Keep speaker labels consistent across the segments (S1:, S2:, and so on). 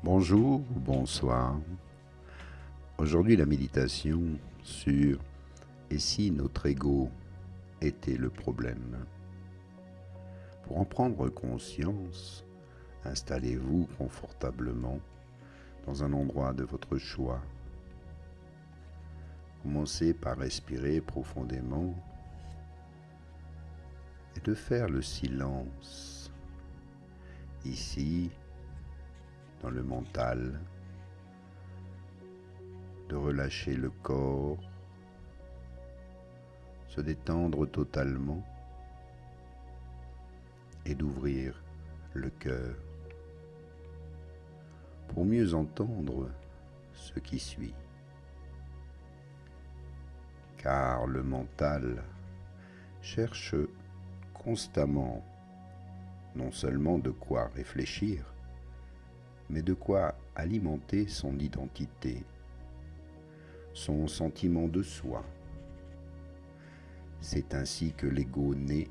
S1: Bonjour ou bonsoir. Aujourd'hui, la méditation sur « Et si notre ego était le problème ?» Pour en prendre conscience, installez-vous confortablement dans un endroit de votre choix. Commencez par respirer profondément et de faire le silence. Ici, dans le mental, de relâcher le corps, se détendre totalement et d'ouvrir le cœur pour mieux entendre ce qui suit. Car le mental cherche constamment non seulement de quoi réfléchir, mais de quoi alimenter son identité, son sentiment de soi. C'est ainsi que l'ego naît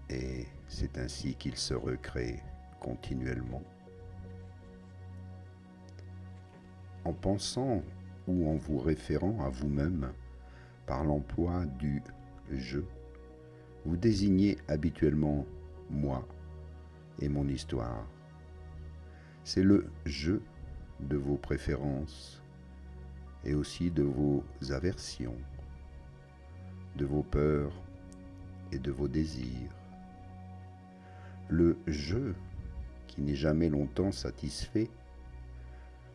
S1: et c'est ainsi qu'il se recrée continuellement. En pensant ou en vous référant à vous-même par l'emploi du « je », vous désignez habituellement « moi » et mon histoire. C'est le « je » de vos préférences et aussi de vos aversions, de vos peurs et de vos désirs. Le « je » qui n'est jamais longtemps satisfait,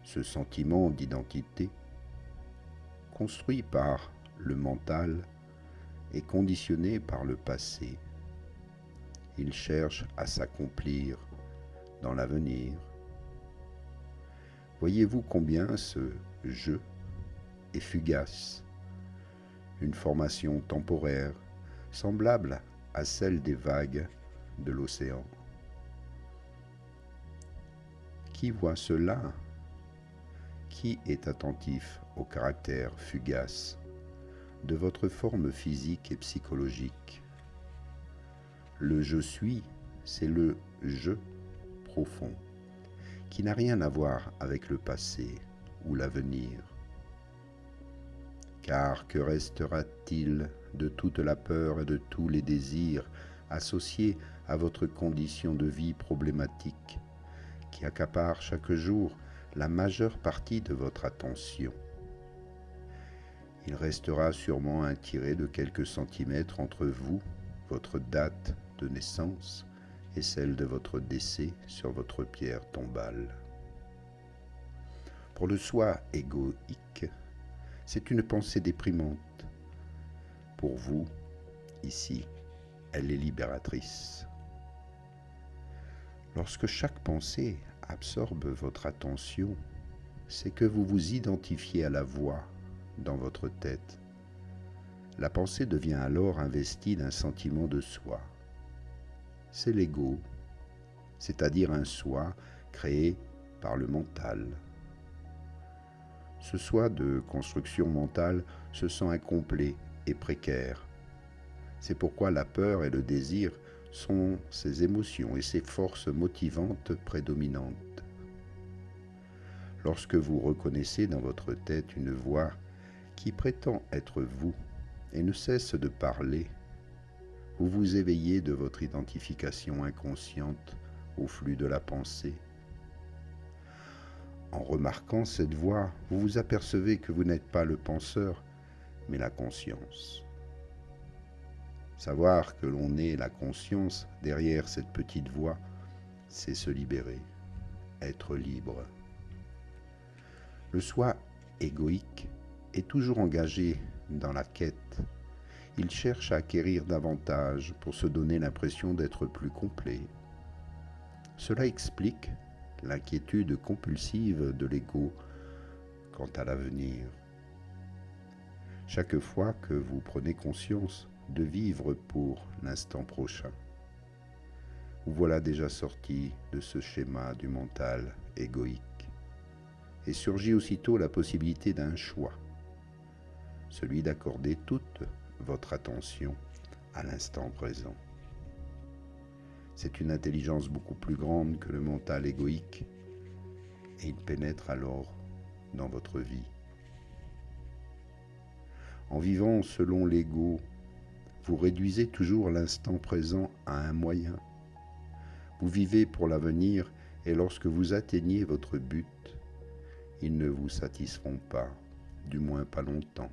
S1: ce sentiment d'identité, construit par le mental et conditionné par le passé. Il cherche à s'accomplir dans l'avenir. Voyez-vous combien ce « je » est fugace, une formation temporaire semblable à celle des vagues de l'océan. Qui voit cela? Qui est attentif au caractère fugace de votre forme physique et psychologique? Le « je suis », c'est le « je » profond, qui n'a rien à voir avec le passé ou l'avenir. Car que restera-t-il de toute la peur et de tous les désirs associés à votre condition de vie problématique qui accapare chaque jour la majeure partie de votre attention? Il restera sûrement un tiré de quelques centimètres entre vous, votre date de naissance et celle de votre décès sur votre pierre tombale. Pour le soi égoïque, c'est une pensée déprimante. Pour vous, ici, elle est libératrice. Lorsque chaque pensée absorbe votre attention, c'est que vous vous identifiez à la voix dans votre tête. La pensée devient alors investie d'un sentiment de soi. C'est l'ego, c'est-à-dire un soi créé par le mental. Ce soi de construction mentale se sent incomplet et précaire. C'est pourquoi la peur et le désir sont ses émotions et ses forces motivantes prédominantes. Lorsque vous reconnaissez dans votre tête une voix qui prétend être vous et ne cesse de parler, vous vous éveillez de votre identification inconsciente au flux de la pensée. En remarquant cette voix, vous vous apercevez que vous n'êtes pas le penseur, mais la conscience. Savoir que l'on est la conscience derrière cette petite voix, c'est se libérer, être libre. Le soi égoïque est toujours engagé dans la quête. Il cherche à acquérir davantage pour se donner l'impression d'être plus complet. Cela explique l'inquiétude compulsive de l'ego quant à l'avenir. Chaque fois que vous prenez conscience de vivre pour l'instant prochain, vous voilà déjà sorti de ce schéma du mental égoïque. Et surgit aussitôt la possibilité d'un choix, celui d'accorder toute votre attention à l'instant présent. C'est une intelligence beaucoup plus grande que le mental égoïque et il pénètre alors dans votre vie. En vivant selon l'ego, vous réduisez toujours l'instant présent à un moyen. Vous vivez pour l'avenir et lorsque vous atteignez votre but, ils ne vous satisferont pas, du moins pas longtemps.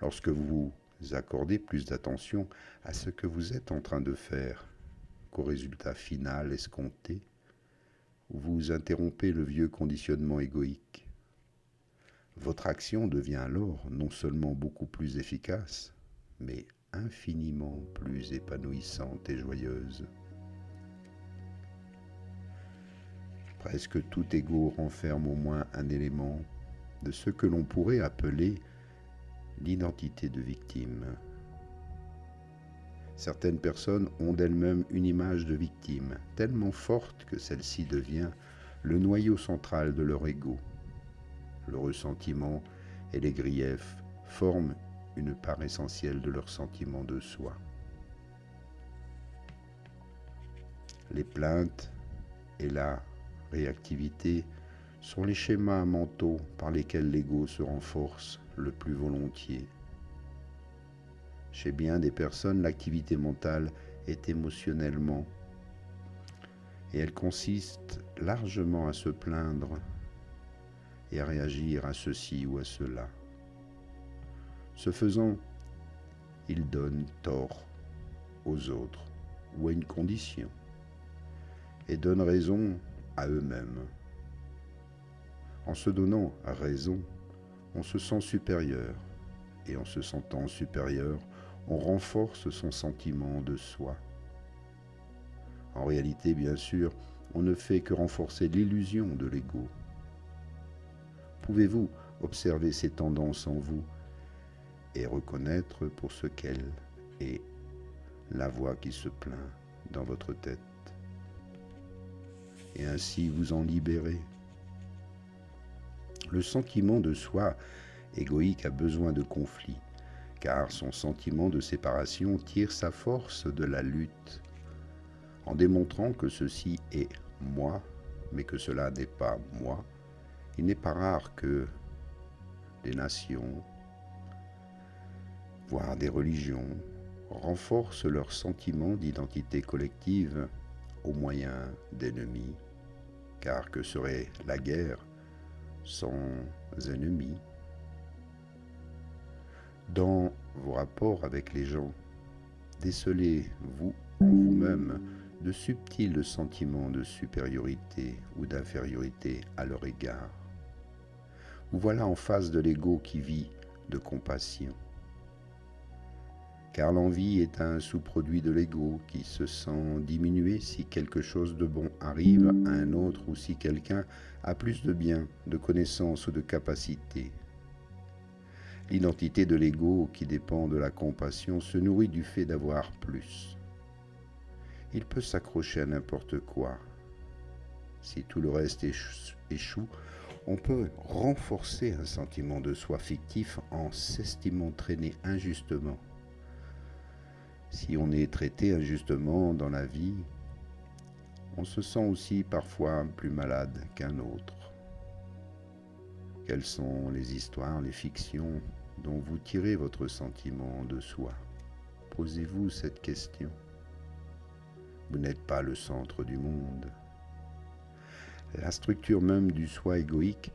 S1: Lorsque vous accordez plus d'attention à ce que vous êtes en train de faire qu'au résultat final escompté, vous interrompez le vieux conditionnement égoïque. Votre action devient alors non seulement beaucoup plus efficace, mais infiniment plus épanouissante et joyeuse. Presque tout ego renferme au moins un élément de ce que l'on pourrait appeler l'identité de victime. Certaines personnes ont d'elles-mêmes une image de victime tellement forte que celle-ci devient le noyau central de leur ego. Le ressentiment et les griefs forment une part essentielle de leur sentiment de soi. Les plaintes et la réactivité sont les schémas mentaux par lesquels l'ego se renforce le plus volontiers. Chez bien des personnes, l'activité mentale est émotionnellement et elle consiste largement à se plaindre et à réagir à ceci ou à cela. Ce faisant, ils donnent tort aux autres ou à une condition et donnent raison à eux-mêmes. En se donnant raison, on se sent supérieur et en se sentant supérieur, on renforce son sentiment de soi. En réalité, bien sûr, on ne fait que renforcer l'illusion de l'ego. Pouvez-vous observer ces tendances en vous et reconnaître pour ce qu'elle est la voix qui se plaint dans votre tête et ainsi vous en libérer? Le sentiment de soi égoïque a besoin de conflit, car son sentiment de séparation tire sa force de la lutte, en démontrant que ceci est moi, mais que cela n'est pas moi. Il n'est pas rare que des nations, voire des religions, renforcent leur sentiment d'identité collective au moyen d'ennemis, car que serait la guerre sans ennemis? Dans vos rapports avec les gens, décelez-vous en vous-même de subtils sentiments de supériorité ou d'infériorité à leur égard. Vous voilà en face de l'ego qui vit de compassion. Car l'envie est un sous-produit de l'ego qui se sent diminué si quelque chose de bon arrive à un autre ou si quelqu'un a plus de biens, de connaissances ou de capacités. L'identité de l'ego qui dépend de la compassion se nourrit du fait d'avoir plus. Il peut s'accrocher à n'importe quoi. Si tout le reste échoue, on peut renforcer un sentiment de soi fictif en s'estimant traîné injustement. Si on est traité injustement dans la vie, on se sent aussi parfois plus malade qu'un autre. Quelles sont les histoires, les fictions dont vous tirez votre sentiment de soi? Posez-vous cette question. Vous n'êtes pas le centre du monde. La structure même du soi égoïque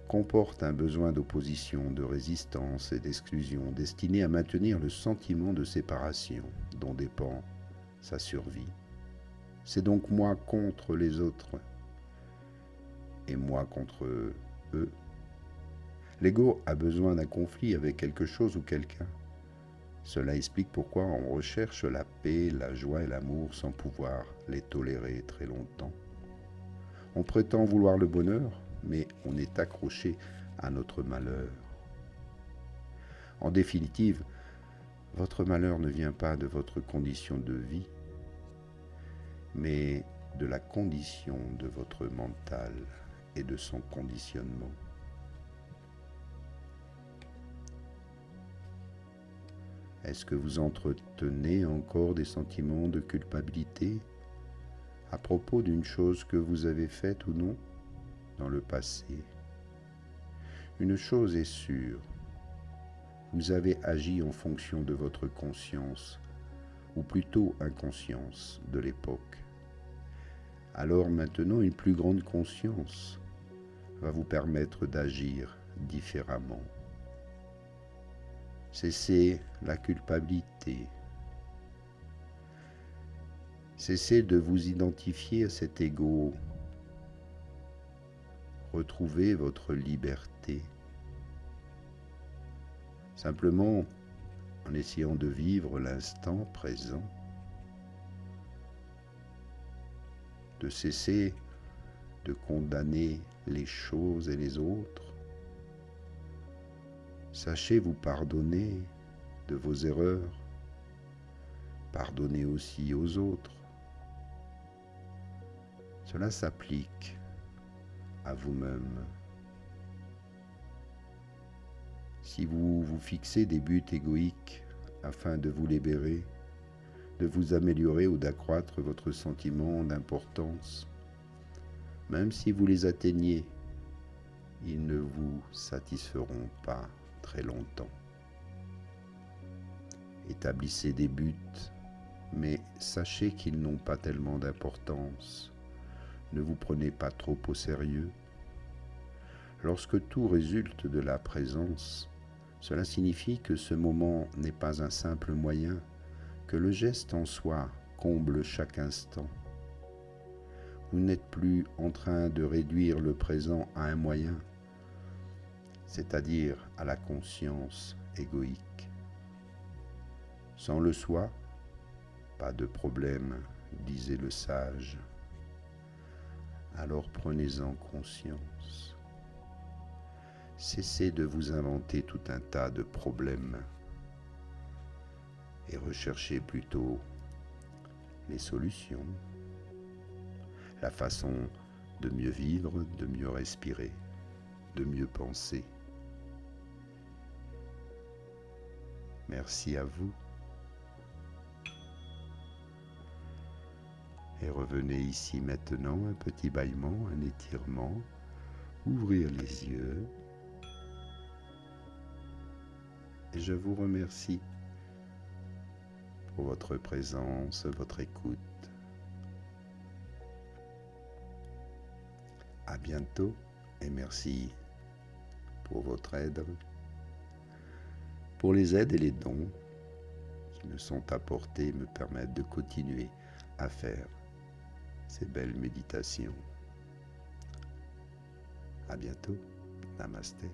S1: comporte un besoin d'opposition, de résistance et d'exclusion destiné à maintenir le sentiment de séparation dont dépend sa survie. C'est donc moi contre les autres et moi contre eux. L'ego a besoin d'un conflit avec quelque chose ou quelqu'un. Cela explique pourquoi on recherche la paix, la joie et l'amour sans pouvoir les tolérer très longtemps. On prétend vouloir le bonheur, mais on est accroché à notre malheur. En définitive, votre malheur ne vient pas de votre condition de vie, mais de la condition de votre mental et de son conditionnement. Est-ce que vous entretenez encore des sentiments de culpabilité à propos d'une chose que vous avez faite ou non? dans le passé. Une chose est sûre, vous avez agi en fonction de votre conscience, ou plutôt inconscience de l'époque. Alors maintenant, une plus grande conscience va vous permettre d'agir différemment. Cessez la culpabilité. Cessez de vous identifier à cet ego. Retrouvez votre liberté. Simplement en essayant de vivre l'instant présent. De cesser de condamner les choses et les autres. Sachez vous pardonner de vos erreurs. Pardonnez aussi aux autres. Cela s'applique à vous-même. Si vous vous fixez des buts égoïques afin de vous libérer, de vous améliorer ou d'accroître votre sentiment d'importance, même si vous les atteignez, ils ne vous satisferont pas très longtemps. Établissez des buts, mais sachez qu'ils n'ont pas tellement d'importance. Ne vous prenez pas trop au sérieux. Lorsque tout résulte de la présence, cela signifie que ce moment n'est pas un simple moyen, que le geste en soi comble chaque instant. Vous n'êtes plus en train de réduire le présent à un moyen, c'est-à-dire à la conscience égoïque. Sans le soi, pas de problème, disait le sage. Alors prenez-en conscience. Cessez de vous inventer tout un tas de problèmes et recherchez plutôt les solutions, la façon de mieux vivre, de mieux respirer, de mieux penser. Merci à vous. Et revenez ici maintenant, un petit bâillement, un étirement, ouvrir les yeux. Et je vous remercie pour votre présence, votre écoute. À bientôt et merci pour votre aide, pour les aides et les dons qui me sont apportés et me permettent de continuer à faire ces belles méditations. À bientôt. Namasté.